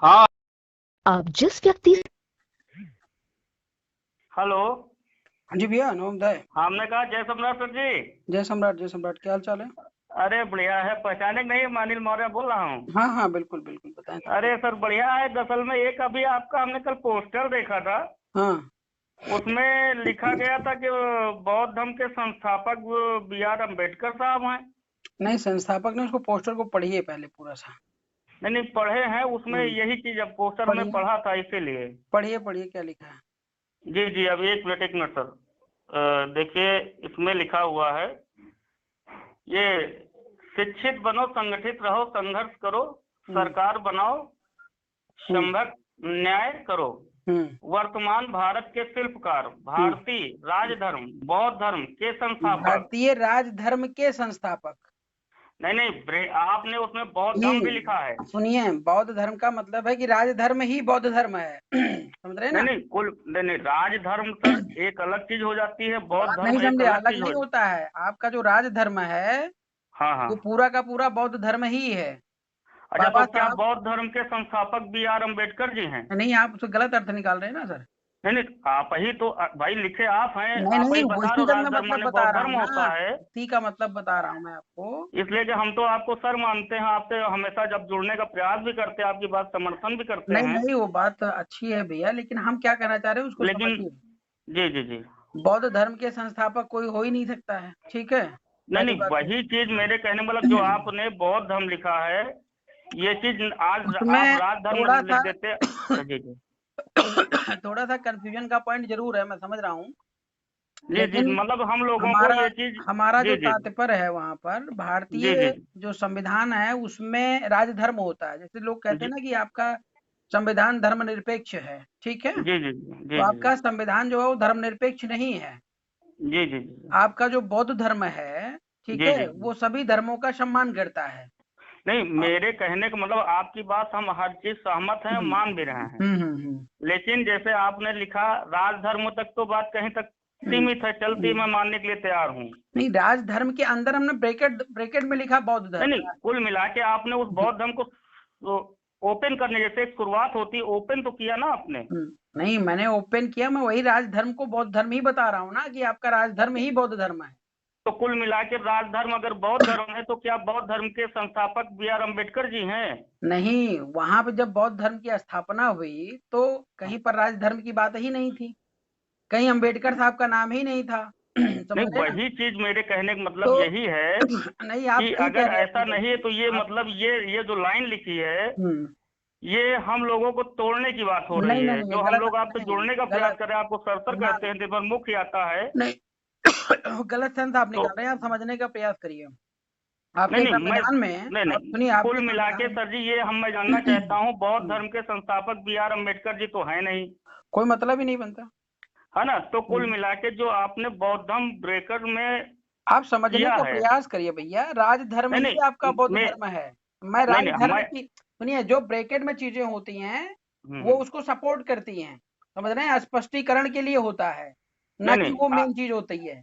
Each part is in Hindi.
हाँ। आप जिस व्यक्ति हेलो। हाँ जी भैया, नमोदय। हमने कहा जय सम्राट सर जी। जय सम्राट, जय सम्राट। क्या हाल चाल है? अरे बढ़िया है, पहचाने कि नहीं? मैं अनिल मौर्य बोल रहा हूँ। हाँ हाँ, बिल्कुल बिल्कुल, बताएं। अरे सर बढ़िया है। दरअसल में एक अभी आपका हमने कल पोस्टर देखा था, हाँ। उसमें लिखा गया था कि बौद्ध धर्म के संस्थापक बी आर अम्बेडकर साहब हैं। नहीं, संस्थापक ने उसको पोस्टर को पढ़िए पहले पूरा सा। नहीं नहीं, पढ़े हैं, उसमें यही चीज अब पोस्टर में पढ़िए पढ़ा था इसीलिए। पढ़िए पढ़िए, क्या लिखा है? जी जी, अभी एक मिनट सर। देखिए इसमें लिखा हुआ है, ये शिक्षित बनो, संगठित रहो, संघर्ष करो, सरकार बनाओ, संभव न्याय करो। वर्तमान भारत के शिल्पकार, भारतीय राजधर्म बौद्ध धर्म के संस्थापक। भारतीय राजधर्म के संस्थापक। नहीं नहीं, आपने उसमें बौद्ध धर्म भी लिखा है। सुनिए, बौद्ध धर्म का मतलब है कि राजधर्म ही बौद्ध धर्म है। समझ रहे हैं ना? नहीं नहीं, राजधर्म सर एक अलग चीज हो जाती है, बौद्ध धर्म नहीं एक समझे, अलग अलग चीज नहीं होता है। आपका जो राजधर्म है हाँ हाँ। वो पूरा का पूरा बौद्ध धर्म ही है। अच्छा, बाबा तो क्या साहब, बौद्ध धर्म के संस्थापक बी आर अम्बेडकर जी हैं? नहीं, आप उसको गलत अर्थ निकाल रहे हैं ना सर। नहीं नहीं, आप ही तो भाई लिखे आप हैं, नहीं आप ही नहीं, बता रहे उसी हो का मैं राजधर्म मतलब माने बता बौद्ध रहा धर्म हूँ होता ना, है। उसी का मतलब बता रहा हूँ मैं आपको। इसलिए कि हम तो आपको सर मानते हैं, आपसे हमेशा जब जुड़ने का प्रयास भी करते हैं, आपकी बात समर्थन भी करते नहीं हैं। नहीं, वो बात अच्छी है भैया, लेकिन हम क्या कहना चाह रहे हैं उसको लेकिन समझिए। जी जी जी। बौद्ध धर्म के संस्थापक कोई हो ही नहीं सकता है, ठीक है? नहीं पहली नहीं, बात तो वही चीज मेरे कहने मतलब जो आपने बौद्ध धर्म लिखा है, ये चीज आज आप उसमें राज धर्म थोड़ा लिख सा देते। जी जी थोड़ा सा कंफ्यूजन का पॉइंट जरूर है, मैं समझ रहा हूँ, जी जी, लेकिन मतलब हम लोगों को हमारा ये चीज। हमारा जो जी जी तात्पर्य है वहां पर जी जी भारतीय जो संविधान है उसमें राजधर्म होता है। जैसे लोग कहते जी हैं ना कि आपका संविधान धर्मनिरपेक्ष है, ठीक है? जी जी तो जी आपका संविधान जो है वो धर्मनिरपेक्ष नहीं है। जी जी आपका जो बौद्ध धर्म है, ठीक जी है, जी। वो सभी धर्मों का सम्मान करता है। नहीं, मेरे कहने का मतलब आपकी बात हम हर चीज सहमत हैं, मान भी रहे हैं। लेकिन जैसे आपने लिखा राजधर्म तक तो बात कहीं तक सीमित है, चलती मैं मानने के लिए तैयार हूँ। नहीं, राजधर्म के अंदर हमने ब्रैकेट ब्रैकेट में लिखा बौद्ध नहीं धर्म। नहीं, कुल मिला के आपने उस बौद्ध धर्म को ओपन करने, जैसे एक शुरुआत होती है, ओपन तो किया ना आपने। नहीं, मैंने ओपन किया, मैं वही राजधर्म को बौद्ध धर्म ही बता रहा हूँ ना, कि आपका राजधर्म ही बौद्ध धर्म है। तो कुल मिला के राजधर्म अगर बौद्ध धर्म है, तो क्या बौद्ध धर्म के संस्थापक बी आर अम्बेडकर जी हैं? नहीं, वहां पे जब बौद्ध धर्म की स्थापना हुई तो कहीं पर राजधर्म की बात ही नहीं थी, कहीं अम्बेडकर साहब का नाम ही नहीं था। नहीं, समझ रहे ना? वही चीज मेरे कहने का मतलब तो यही है नहीं, आप कि सही कह अगर रहे हैं ऐसा अपनी नहीं है गलती। तो ये आप मतलब ये जो लाइन लिखी है, हम्म, ये हम लोगों को तोड़ने की बात हो रही नहीं है। नहीं, ये जो हम गलत लोग आपसे नहीं, जुड़ने का प्रयास गलत कर रहे हैं, आपको सरसर ना, कहते हैं, दिन भर मुख्य आता है। नहीं गलत सेंस आप तो निकाल रहे हैं, आप समझने का प्रयास करिए। नहीं आपके नहीं, मैं संविधान में, नहीं आप नहीं, सुनिए, कुल आपके मिला के संविधान सर जी ये मैं जानना चाहता हूँ, बौद्ध धर्म के संस्थापक बी आर अम्बेडकर जी तो है नहीं, कोई मतलब ही नहीं बनता। है ना? तो कुल मिला के जो आपने बौद्ध धर्म ब्रेकर में आप समझने किया का है। प्रयास करिए भैया, राजधर्म नहीं ही आपका नहीं, बौद्ध मैं धर्म है। मैं नहीं नहीं, राजधर्म मैं की, सुनिए, जो ब्रैकेट में चीजें होती हैं वो हम्म, उसको सपोर्ट करती हैं, समझ रहे हैं? स्पष्टीकरण के लिए होता है, नहीं ना कि नहीं वो मेन चीज होती है।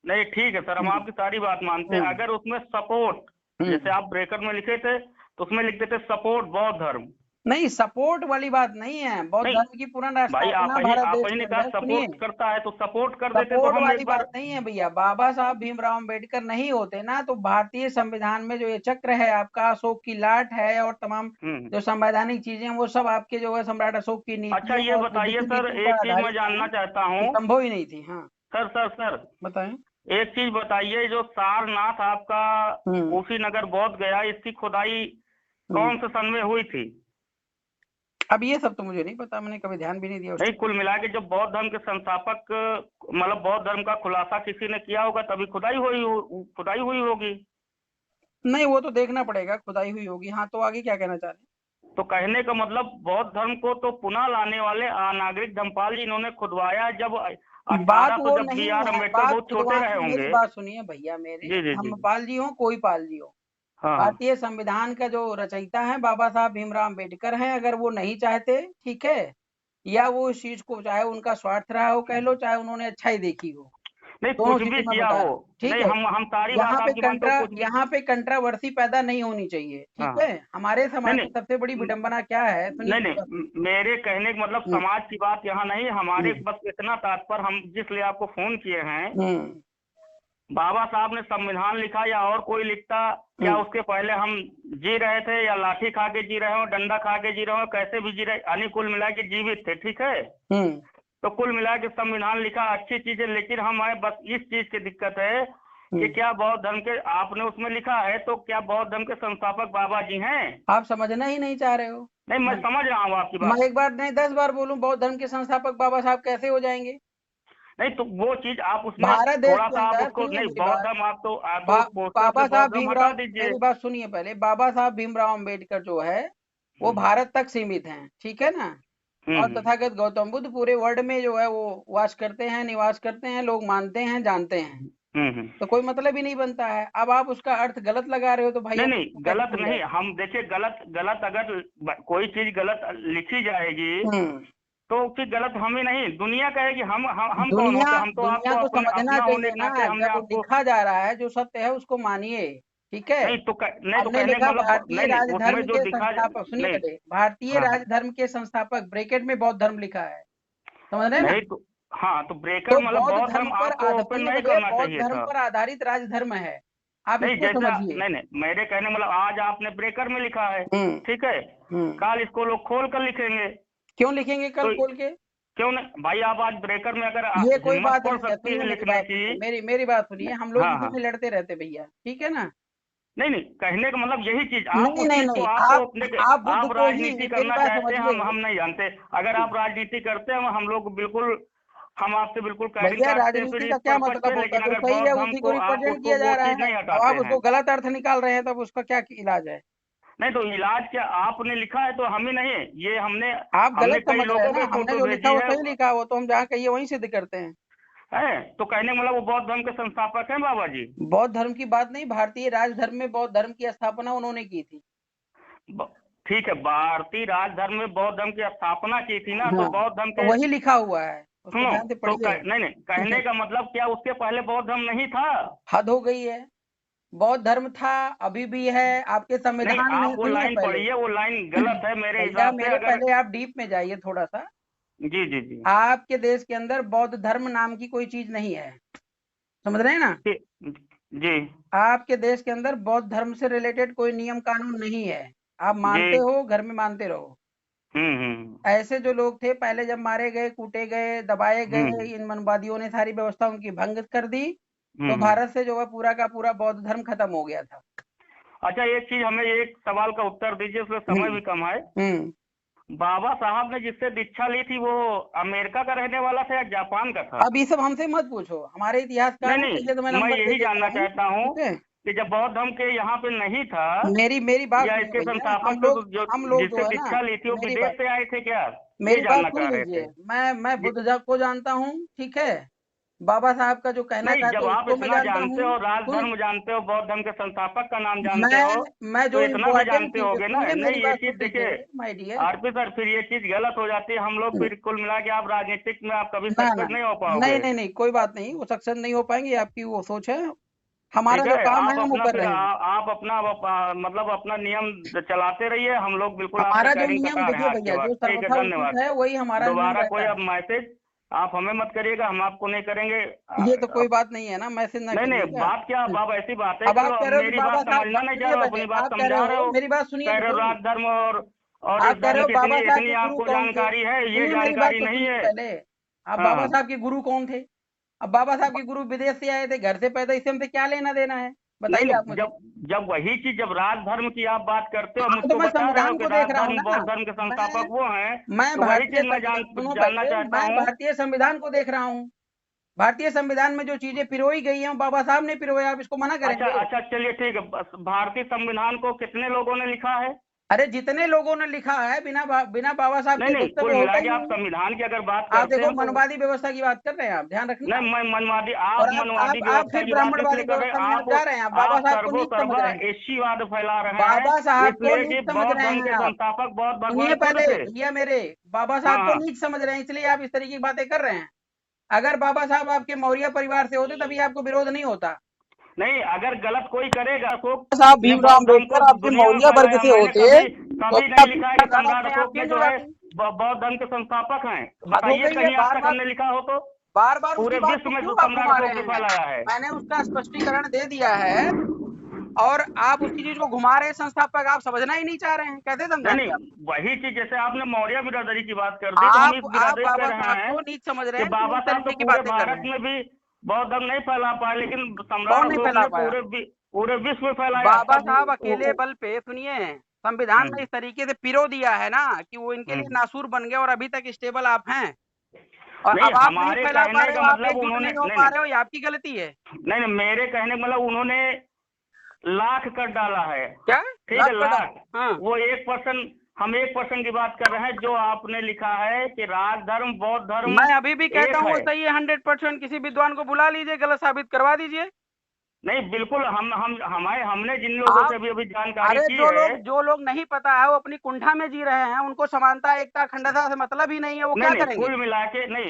नहीं, ठीक है सर, हम आपकी सारी बात मानते हैं। हम्म, अगर उसमें सपोर्ट, जैसे हम्म। आप ब्रेकर में लिखे थे, तो उसमें लिखते थे सपोर्ट बौद्ध धर्म। नहीं, सपोर्ट वाली बात नहीं है, बौद्ध नहीं धर्म की पूर्ण भाई, स्थापना भारत आप देश ही के ने कहा अंदर, सुनिए, सपोर्ट करता है, तो सपोर्ट कर देते तो सपोर्ट हम वाली एक बात बार। नहीं है भैया। बाबा साहब भीमराव अम्बेडकर नहीं होते ना, तो भारतीय संविधान में जो ये चक्र है आपका, अशोक की लाट है और तमाम हम्म। जो संवैधानिक चीजें हैं वो सब आपके जो है सम्राट अशोक की अच्छा, नीतियों ये और बुद्ध बताइए की सर, नीतियों एक पर चीज मैं आधारित जानना हैं, चाहता ये हूँ। संभव ही नहीं थी। हाँ, सर बताएं। एक चीज बताइए, जो सारनाथ आपका हम्म, कुशीनगर बौद्ध गया, इसकी खुदाई हम्म। कौन से सन में हुई थी? अब ये सब तो मुझे नहीं पता, मैंने कभी ध्यान भी नहीं दिया उस नहीं, चीज कुल मिला के जब बौद्ध धर्म के संस्थापक मतलब बौद्ध धर्म का खुलासा किसी ने किया होगा, तभी खुदाई हुई होगी। पे। नहीं, वो तो देखना पड़ेगा, खुदाई हुई होगी। हाँ, तो आगे क्या कहना चाह रहे तो कहने का मतलब बौद्ध धर्म को तो पुनः लाने वाले नागरिक धम्पाल जी इन्होंने खुदवाया, जब हैं? बात 1800 वो जब बी नहीं आर है, अम्बेडकर बात बहुत छोटे खुदवाना, रहे मेरी होंगे। बात सुनिए भैया मेरे, जी जी जी। धम्मपाल जी हो कोई पाल जी हो, हाँ हाँ। भारतीय संविधान का जो रचयिता है बाबा साहब भीमराव अम्बेडकर हैं। अगर वो नहीं चाहते, ठीक है, या वो इस चीज को, चाहे उनका स्वार्थ रहा हो कह लो, चाहे उन्होंने अच्छाई देखी हो, नहीं, दोनों कुछ भी चीजें मैं किया बता रहा हो, हूँ, ठीक नहीं है। हम सारी बात आपकी मानते हो, कुछ भी। यहाँ पे कंट्रावर्सी पैदा नहीं होनी चाहिए, ठीक हाँ, है। हमारे नहीं समाज में नहीं सबसे बड़ी विडंबना क्या है, सुनिए नहीं मेरी नहीं बात सुनिए। मेरे कहने का मतलब हम्म, समाज की बात यहाँ नहीं, हमारे हम्म, बस इतना तात्पर्य, हम जिसलिए आपको फोन किए हैं, हम्म, बाबा साहब ने संविधान लिखा या और कोई लिखता, क्या हम्म, उसके पहले हम जी रहे थे, या लाठी खा के जी रहे हो, डंडा खा के जी रहे हो, कैसे भी जी रहे, यानी कुल मिला के जीवित थे, ठीक है। हम्म, तो कुल मिला के संविधान लिखा, अच्छी चीज है, लेकिन हमें बस इस चीज की दिक्कत है कि क्या बौद्ध धर्म के, आपने उसमें लिखा है तो क्या बौद्ध धर्म के संस्थापक बाबा जी हैं? आप समझना ही नहीं चाह रहे हो। नहीं, मैं समझ रहा हूँ आपकी मैं बात। एक बार नहीं 10 बार बोलूं, बौद्ध धर्म के संस्थापक बाबा साहब कैसे हो जाएंगे? नहीं, तो वो चीज आप उसमें भारत देश थोड़ा के सा आप अंदर, उसको, सुनिए नहीं मेरी बौद्ध बात, धर्म, आप तो उस पोस्टर बाबा से साहब बौद्ध धर्म हटा भीमराव, दीजिए। मेरी बात सुनिए पहले, बाबा साहब भीमराव अंबेडकर जो है वो भारत तक सीमित हैं, ठीक है ना। और हम्म तथागत गौतम बुद्ध पूरे वर्ल्ड में जो है वो वास करते हैं, निवास करते हैं, लोग मानते हैं, जानते हैं। हम्म। तो कोई मतलब ही नहीं बनता है। अब आप उसका अर्थ गलत लगा रहे हो तो भाई नहीं अब नहीं, उसको कैसे गलत नहीं, समझाएं? हम देखिए, गलत गलत अगर कोई चीज गलत लिखी जाएगी हम्म, तो फिर गलत हम ही नहीं, दुनिया कहेगी। हम कौन दुनिया होते, हम तो दुनिया आपको को अपने समझना अपना होने चाहिए के ना। नाते हमने जब वो आपको, लिखा जा रहा है, जो सत्य है उसको मानिए, ठीक है। नहीं तो नहीं तो हमने कहने लिखा का मतलब, भारतीय नहीं नहीं, उसमें राजधर्म जो के दिखा, संस्थापक, सुनिए नहीं, पहले, भारतीय हाँ हाँ, राजधर्म के संस्थापक ब्रैकेट में बौद्ध धर्म लिखा है, समझ रहे हैं ना। नहीं तो, हाँ तो ब्रेकर तो मतलब बौद्ध बौद्ध धर्म धर्म पर आपको ओपन सुनिए नहीं पहले, करना बौद्ध चाहिए धर्म था। पर आधारित राजधर्म है, आप नहीं इसको जैसा, समझिए। नहीं नहीं, मेरे कहने मतलब आज आपने ब्रेकर में लिखा है, हम्म, ठीक है, हम्म। कल इसको लोग खोल कर लिखेंगे। क्यों लिखेंगे कल तो खोल के? क्यों नहीं भाई, आप आज ब्रेकर में अगर ये कोई हिम्मत बात पड़ नहीं है, सकती सुनिए है मेरी लिखने बात की। सुनिए, मेरी बात सुनिए। हम लोग हाँ इसी हाँ, में लड़ते रहते भैया, ठीक है ना। नहीं नहीं, कहने का मतलब यही चीज, आप नहीं उस नहीं चीज को, नहीं, आप तो अपने आप बुद्ध आप को ही, राजनीति मेरी करना बात चाहते हैं, समझिए। हम नहीं जानते। अगर आप राजनीति करते हैं, हम लोग बिल्कुल, हम आपसे बिल्कुल कैरिंग भैया काटते हैं फिर राजनीति इस का क्या पर्पज मतलब पे, होता है? लेकिन जो अगर सही है बौद्ध धर्म उसी को को आप रिप्रेजेंट उसको किया जा वो रहा चीज है। नहीं अब हटाते आप हैं। उसको गलत अर्थ निकाल रहे हैं, तब उसका क्या इलाज है? नहीं तो इलाज क्या, आपने लिखा है तो हम ही नहीं, ये हमने आप हमने गलत कई समझ रहे हैं लोगों ना। के हमने फोटो जो लिखा भेजी वो है। सही लिखा, वो तो हम जहाँ कहिए वहीं सिद्ध करते हैं। तो कहने का मतलब वो बौद्ध धर्म के संस्थापक हैं बाबा जी। बौद्ध धर्म की बात नहीं, भारतीय राजधर्म में बौद्ध धर्म की स्थापना उन्होंने की थी। ब- ठीक है, भारतीय राजधर्म में बौद्ध धर्म की स्थापना की थी ना, तो हाँ, बौद्ध धर्म तो के, वही लिखा हुआ है, उसको सुनो, ध्यान से तो पढ़िए। नहीं नहीं, कहने का मतलब क्या उसके पहले बौद्ध धर्म नहीं था? हद हो गई है। बौद्ध धर्म था, अभी भी है, आपके नहीं, संविधान में। आप वो सुनिए लाइन पहले पढ़िए, वो लाइन गलत है मेरे भैया, हिसाब से, मेरे अगर, पहले आप डीप में जाइए थोड़ा सा। जी जी जी, आपके देश के अंदर बौद्ध धर्म नाम की कोई चीज नहीं है, समझ रहे हैं ना। जी आपके देश के अंदर बौद्ध धर्म से रिलेटेड कोई नियम कानून नहीं है। आप जी, मानते हो, घर में मानते रहो। हम्म। ऐसे जो लोग थे पहले, जब मारे गए, कूटे गए, दबाए गए, हम्म इन मनवादियों ने सारी व्यवस्था उनकी भंग कर दी, तो हम्म। भारत से जो है पूरा का पूरा बौद्ध धर्म खत्म हो गया था। अच्छा, एक चीज हमें एक सवाल का उत्तर दीजिए, उसमें समय हम्म, भी कम है। हम्म। बाबा साहब ने जिससे दीक्षा ली थी वो अमेरिका का रहने वाला था या जापान का था? अब ये सब हमसे मत पूछो, हमारे इतिहासकार नहीं हैं, चाहिए तो मैं नहीं, मैं नंबर दे यही देता जानना हूँ, चाहता हूँ ठीक है। कि जब बौद्ध धर्म के यहाँ पे नहीं था, मेरी मेरी बात या सुनिए इसके भैया, संस्थापक तो जो हम लोग जो जिससे है ना, दीक्षा ली थी वो मेरी विदेश बात से आए थे क्या, ये मेरी बात जानना सुन चाह रहे थे। लीजिए। मैं जी, बुद्ध को जानता हूँ, ठीक है। बाबा साहब का जो कहना नहीं, चाहते जब हैं आप उसको मैं इतना जानता जानते हूँ। हो, सुन, राजधर्म जानते हो, बौद्ध धर्म के संस्थापक का नाम जानते मैं हो, मैं तो जो इतना भी इम्पोर्टेंट जानते चीजें, होगे ना। सुनिए नहीं, मेरी ये बात चीज सुन देखिए, लीजिए माय डियर। आरपी सर, फिर ये चीज गलत हो जाती है, हम लोग फिर कुल मिला के आप राजनीतिक में आप कभी ना ना सक्सेस नहीं हो नहीं पाओगे। नहीं नहीं, कोई बात नहीं, वो सक्सेस नहीं हो पाएंगे, आपकी वो सोच है। हमारा ठीक जो है, काम है आप हम वो अपना कर फिर रहे हैं। आप अपना मतलब अपना नियम चलाते रहिए, हम लोग बिल्कुल आपसे हमारा जो कैरिंग नियम कटा रहे हैं देखिए आज के भैया, बाद। जो ठीक है, सर्वथा उचित धन्यवाद। है वही हमारा नियम दोबारा रहता कोई है। अब मैसेज आप हमें मत करिएगा, हम आपको नहीं करेंगे। ये तो कोई बात नहीं है ना, मैसेज ना नहीं नहीं, करिएगा। बात क्या, आप ऐसी बातें अब कर आप लो, कह अब रहे हो कि मेरी बाबा बात साहब, समझना नहीं चाह सुनिए रहे हो, पहले, अपनी बात आप कह रहे समझा रहे हो, हो, मेरी बात सुनिए कह तो रहे हो सही। राजधर्म और इस आप कह रहे धर्म हो की बाबा साहब इतनी के गुरु आपको कौन थे? जानकारी है, ये सुनिए मेरी बात जानकारी तो नहीं सुनिए है। पहले। आप बाबा हाँ, साहब के गुरु कौन थे? अब बाबा साहब के गुरु विदेश से आए थे, घर से पैदा, इससे हमसे क्या लेना देना है? नहीं बताइए आप नहीं, मुझे। जब जब वही चीज, जब राजधर्म की आप बात करते हो, हाँ, तो मुझको मैं बता रहे हो संविधान कि को देख रहा हूँ राजधर्म ना। बौद्ध धर्म के मैं संस्थापक वो हैं, मैं तो वही भारतीय चीज मैं सुनो जानना पहले, चाहता मैं हूँ। भारतीय संविधान को देख रहा हूँ। भारतीय संविधान में जो चीजें पिरोई गई हैं वो बाबा साहब ने पिरोया, आप इसको मना अच्छा करेंगे? अच्छा, चलिए ठीक है, बस भारतीय संविधान को कितने लोगों ने लिखा है? अरे जितने लोगों ने लिखा है, बिना बाबा साहब नहीं के नहीं, बुक से कुल वो होता मिला ही के आप नहीं है। संविधान की अगर बात आप करते देखो, हैं तो, मनवादी व्यवस्था की बात कर रहे हैं आप, ध्यान रखना। नहीं, मैं मनवादी, और आप मनवादी आप व्यवस्था फिर की बात ब्राह्मणवादी इसलिए कर रहे व्यवस्था हैं, में आप जा रहे हैं। आप बाबा आप साहब को सर्वो नीच समझ सर्वा रहे हैं। एशीवाद फैला रहे हैं, बाबा साहब को इसलिए कि नीच समझ बौद्ध रहे धर्म हैं के आप। संस्थापक बौद्ध सुनिए भगवान खुद पहले थे। भैया मेरे, बाबा हाँ साहब को हाँ, नीच समझ रहे हैं, इसलिए आप इस तरीके की बातें कर रहे हैं। अगर बाबा साहब आपके मौर्य परिवार से होते तभी आपको विरोध नहीं होता। नहीं, अगर गलत कोई करेगा तो साहब ने भीमराव बौद्ध धर्म को अम्बेडकर आपके दुनिया में मौर्य वर्ग फैलाया। से मैंने होते कभी तो कभी नहीं लिखा है कि अपने सम्राट आप अशोक चेंज जो हो है जाती। बौद्ध धर्म के संस्थापक हैं। हो बताइए गई है, कहीं आज बार तक बार हमने लिखा हो तो। बार बार पूरे उसी बात विश्व को में क्यों आप सम्राट घुमा अशोक रहे ने हैं? फैलाया है। मैंने उसका स्पष्टीकरण दे दिया है और आप उसी चीज को घुमा रहे हैं। संस्थापक आप समझना ही नहीं चाह रहे हैं, कैसे नहीं समझाएंगे नहीं, आप? वही चीज जैसे आपने मौर्य बिरादरी की बात कर दी, तो हम इस आप बिरादरी बाबा कर रहे साहब हैं को नीच समझ रहे कि हैं, बाबा इस साहब तो तरीके की पूरे बातें कर रहे भारत हैं। में भी बौद्ध धर्म नहीं फैला पाए, लेकिन सम्राट कौन नहीं अशोक फैला ने पाया? पूरे विश्व में फैलाया। बाबा तब साहब अकेले बल पे, सुनिए, संविधान में इस तरीके से पिरो दिया है ना कि वो इनके लिए नासूर बन गए और अभी तक स्टेबल आप हैं। और नहीं, अब आप नहीं हमारे फैला पा कहने रहे का हो, आप मतलब एकजुट उन्होंने नहीं हो पा रहे हो, ये आपकी गलती है। नहीं नहीं, मेरे कहने का मतलब उन्होंने लाख कर डाला है। क्या ठीक है, लाख। हाँ, वो 1%, हम 1% की बात कर रहे हैं। जो आपने लिखा है कि राजधर्म बौद्ध धर्म मैं अभी भी कहता एक हूँ वो है। सही है 100%। किसी विद्वान को बुला लीजिए, गलत साबित करवा दीजिए। नहीं, बिल्कुल हमने जिन लोगों आप से अभी जानकारी अरे की जो है। लोग नहीं पता है वो अपनी कुंठा में जी रहे हैं, उनको समानता एकता अखंडता से मतलब ही नहीं है, वो नहीं क्या नहीं, करेंगे?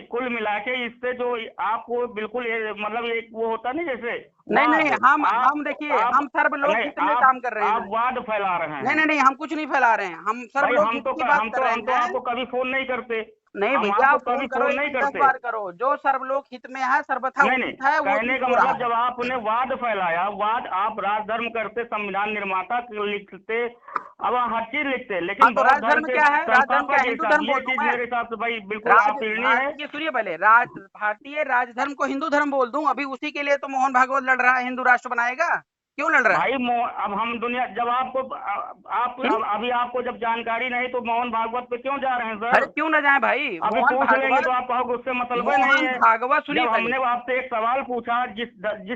कुल मिला के इससे जो आपको बिल्कुल मतलब एक वो होता नहीं जैसे नहीं नहीं, वाद। हम देखिए, आप हम सर्वलोक नहीं, हित में काम कर रहे आप हैं। वाद फैला रहे नहीं हैं। नहीं नहीं, हम कुछ नहीं फैला रहे हैं, हम भाई सर्वलोक हित की बात कर हम तो रहे हैं। आपको कभी फोन नहीं करते। नहीं हम भैया, आपको फोन कभी करो, फोन एक नहीं नहीं 10 करते। बार करो, जो सर्वलोक हित में है, सर्वथा नहीं नहीं, उचित है, वो कहने चीज का हो रहा मतलब है। जब आपने वाद फैलाया, वाद आप राजधर्म करते, संविधान निर्माता लिखते, अब हर चीज लिखते, लेकिन हाँ, तो बौद्ध धर्म राजधर्म के क्या है? राजधर्म क्या संस्थापक है? के हिंदू हिसाब, धर्म ये बोल दूं चीज मैं? मेरे हिसाब से भाई बिल्कुल आपीर्णीय है। भारतीय, सुनिए पहले, भारतीय राजधर्म को हिंदू धर्म बोल दूं? अभी उसी के लिए तो मोहन भागवत लड़ रहा है, हिंदू राष्ट्र बनाएगा। क्यों लड़ रहा है? भाई अब हम दुनिया, जब आपको अभी आपको जब जानकारी नहीं तो मोहन भागवत पे क्यों जा रहे हैं अरे सर? क्यों ना जाए भाई? अभी मोहन पूछ लेंगे तो भागवत, आप कहोगे उससे मतलब ही नहीं मोहन है। भागवत, सुनिए जब पहले। हमने आपसे एक सवाल पूछा, जिस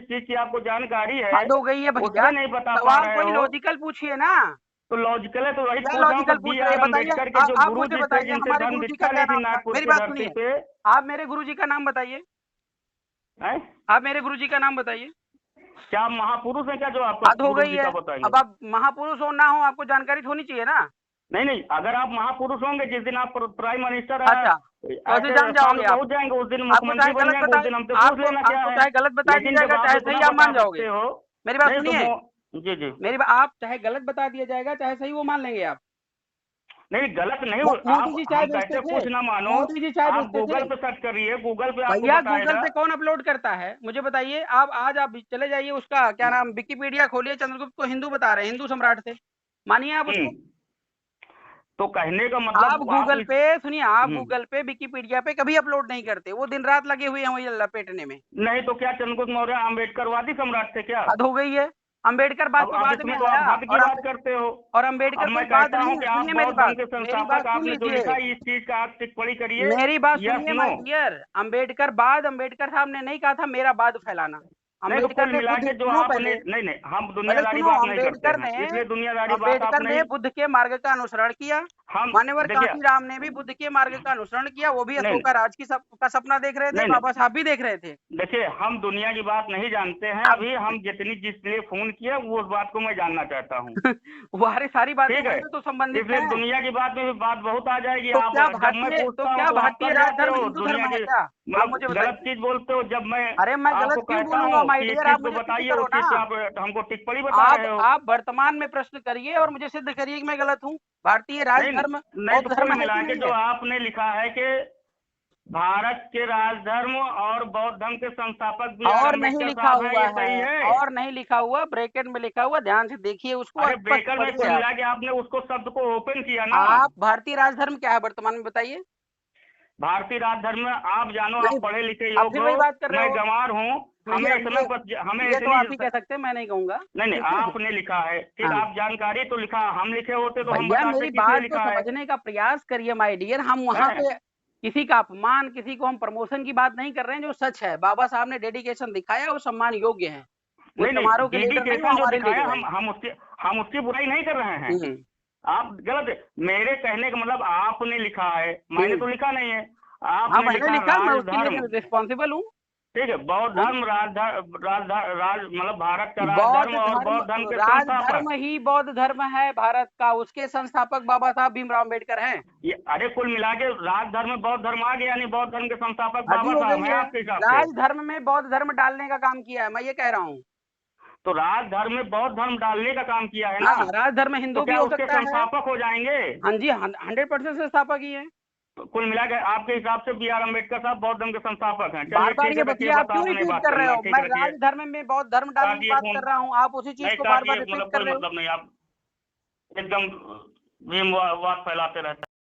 चीज की आपको जानकारी है हद हो गई है भैया, उससे नहीं बता पा सवाल रहे कोई हो, लॉजिकल पूछिए ना। तो लॉजिकल है तो वही क्या पूछ रहा हूँ कि लॉजिकल पूछ बी रहे आर हैं बताइए? अम्बेडकर के जो आप गुरु मुझे जी थे, बताइए, जिनसे हमारे धर्म गुरु जी का दीक्षा क्या ली थी नाम था? नागपुर मेरी की बात धरती सुनिए, पे। आप मेरे गुरु जी का नाम बताइए। हैं? आप मेरे गुरु जी का नाम बताइए। क्या आप महापुरुष हैं क्या जो आपको हद हो गुरु गई जी है। का बताएंगे? अब आप महापुरुष हो ना हो, आपको जानकारी तो होनी चाहिए ना। नहीं नहीं, अगर आप महापुरुष होंगे, जिस दिन आप प्राइम मिनिस्टर अच्छा, तो ऐसे ऐसे जान स्थान जाओगे पे आप? पहुंच जाएंगे, उस दिन आपको मुख्यमंत्री चाहे बन गलत जाएंगे, उस दिन हमसे पूछ लेना क्या आपको है। चाहे गलत बता लेकिन दिया जब जाएगा, आप चाहे इतना सही आप मान बता जाओगे। सकते हो। मेरी बात नहीं तो सुनिए, जी जी, आप चाहे गलत बता दिया जाएगा, चाहे सही, वो मान लेंगे आप। नहीं गलत नहीं मोदी आप, जी चाय हम बेचते कहते थे, कुछ ना मानो। मोदी जी चाय आप बेचते गूगल थे पे सर्च करिए, गूगल पे आपको भैया। गूगल बताएगा। पे कौन अपलोड करता है मुझे बताइए? आप आज आप चले जाइए, उसका क्या नाम, विकिपीडिया खोलिए, चंद्रगुप्त को हिंदू बता रहे हैं, हिंदू सम्राट थे, मानिए आप उसको? तो कहने का आप मतलब गूगल पे, सुनिए, आप हम्म, गूगल पे विकिपीडिया पे कभी अपलोड नहीं करते, वो दिन रात लगे हुए हैं वही लपेटने में। नहीं तो क्या चंद्रगुप्त मौर्य अम्बेडकरवादी सम्राट थे क्या? हद हो गई है। अंबेडकर बाद तो अब बाद में इसमें तो आप आया, हद की बात करते हो। और अब अंबेडकर मैं कोई बात कहता नहीं हूं है। कि आप सुनिए मेरी बौद्ध धर्म बात, के मेरी बात संस्थापक, सुन आपने जो लीजिए, लिखा है इस चीज का आप टिप्पणी करिए। मेरी बात यस सुनिए नो। My dear. अंबेडकर साहब ने नहीं कहा था मेरा बाद फैलाना। नहीं तो अंबेडकर कुल ने मिला बुद्ध, के जो सुनो आपने, पहले, नहीं हम पहले दुनियादारी सुनो। बात नहीं करते हैं, इसलिए दुनियादारी बात आप अंबेडकर ने नहीं। बुद्ध के मार्ग का अनुसरण किया। हम मान्यवर देखिए, कांशीराम ने भी बुद्ध के मार्ग का अनुसरण किया, वो भी नहीं अशोका राज का सपना देख रहे थे, नहीं बाबा नहीं, साहब भी देख रहे थे। देखिए हम दुनिया की बात नहीं जानते हैं। अब अभी हम जिसलिए फोन किया वो उस बात को मैं जानना चाहता हूँ। वो सारी बातें ठीक है, वहीं तो संबंधित इसलिए हैं। दुनिया की बात में भी बात बहुत आ जाएगी। तो आप क्या जब मैं पूछता हूँ तो आप भारतीय कर जाते राजधर्म हो हिंदू दुनिया धर्म है की, क्या? आप मुझे मतलब गलत बताइए। चीज बोलते हो। जब मैं अरे मैं आपको गलत क्यों कहता बोलूंगा हूँ माय कि इस डियर? चीज आप को मुझे सिद्ध बताइए, करो उस ना। चीज पे आप हमको टिप्पणी बता रहे हो। आप वर्तमान में प्रश्न करिए और मुझे सिद्ध करिए कि मैं गलत हूँ। भारतीय नहीं राजधर्म नहीं, तो बौद्ध धर्म कुल है मिला कि के नहीं जो है? आपने लिखा है कि भारत के राजधर्म और बौद्ध धर्म के संस्थापक भी आर और नहीं अम्बेडकर लिखा साहब हैं, हुआ ये है, सही है? और नहीं लिखा हुआ, ब्रैकेट में लिखा हुआ, ध्यान से देखिए उसको और अरे स्पष्ट ब्रेकर में पढ़िए कुल आप। मिला के आपने उसको शब्द को ओपन किया ना। आप भारतीय राजधर्म क्या है वर्तमान में बताइए? भारतीय राजधर्म में आप जानो, आप नहीं, पढ़े लिखे आप योग फिर हो, वही बात कर रहे मैं हो। गंवार हूँ। हमें इतना हमें ये तो इतनी, आप ही कह सकते हैं, मैं नहीं कहूंगा। नहीं ठीक है? आपने लिखा है, ठीक, हाँ आप जानकारी तो लिखा, हम लिखे होते तो हम भैया, बताते मेरी किसने बात को लिखा है। समझने का प्रयास करिए माय डियर। हम वहाँ हैं? पे किसी का अपमान, किसी को हम प्रमोशन की बात नहीं कर रहे हैं। जो सच है, बाबा साहब ने डेडिकेशन दिखाया, वो सम्मान योग्य है। वो नहीं नहीं, समारोह के लीडर नहीं, वो डेडिकेशन जो हमारे दिखाया, लीडर हैं। हम उसकी बुराई नहीं कर रहे हैं। आप गलत, मेरे कहने का मतलब आपने लिखा है, मैंने तो लिखा नहीं है। हाँ आपने मैंने लिखा, मैं उसके लिए राजधर्म, रिस्पॉन्सिबल हूँ। ठीक है, बौद्ध धर्म मतलब भारत का बौद्ध राजधर्म और बौद्ध धर्म के संस्थापक। राजधर्म ही बौद्ध धर्म है भारत का, उसके संस्थापक बाबा साहब भीमराव अम्बेडकर हैं। ये अरे कुल मिला के राजधर्म में बौद्ध धर्म आ गया, यानी बौद्ध धर्म के संस्थापक हद ही बाबा हो साहब गई हैं है, आपके हिसाब से। राजधर्म में बौद्ध धर्म डालने का काम किया है, मैं ये कह रहा हूँ। तो राजधर्म में बौद्ध धर्म डालने का काम किया है ना, हाँ, राजधर्म तो हिंदू भी क्या हो उसके सकता है। संस्थापक हो जाएंगे? हाँ जी, 100% संस्थापक ही है। तो कुल मिला के आपके हिसाब से बी आर अम्बेडकर साहब बौद्ध धर्म के संस्थापक हैं। बार चलिए बार ठीक ये है, रखिए बतिया आप बस, क्यों आप नहीं रिपीट बात कर रहे करना, हो? ठीक मैं रखिए। राजधर्म में बौद्ध धर्म डालने की काटिए बात फोन, कर रहा हूँ, आप उसी चीज नहीं को बार बार काटिए, रिपीट मतलब कर कोई रहे हो। मतलब नहीं, आप एकदम भीमवाद फैलाते रहते हैं।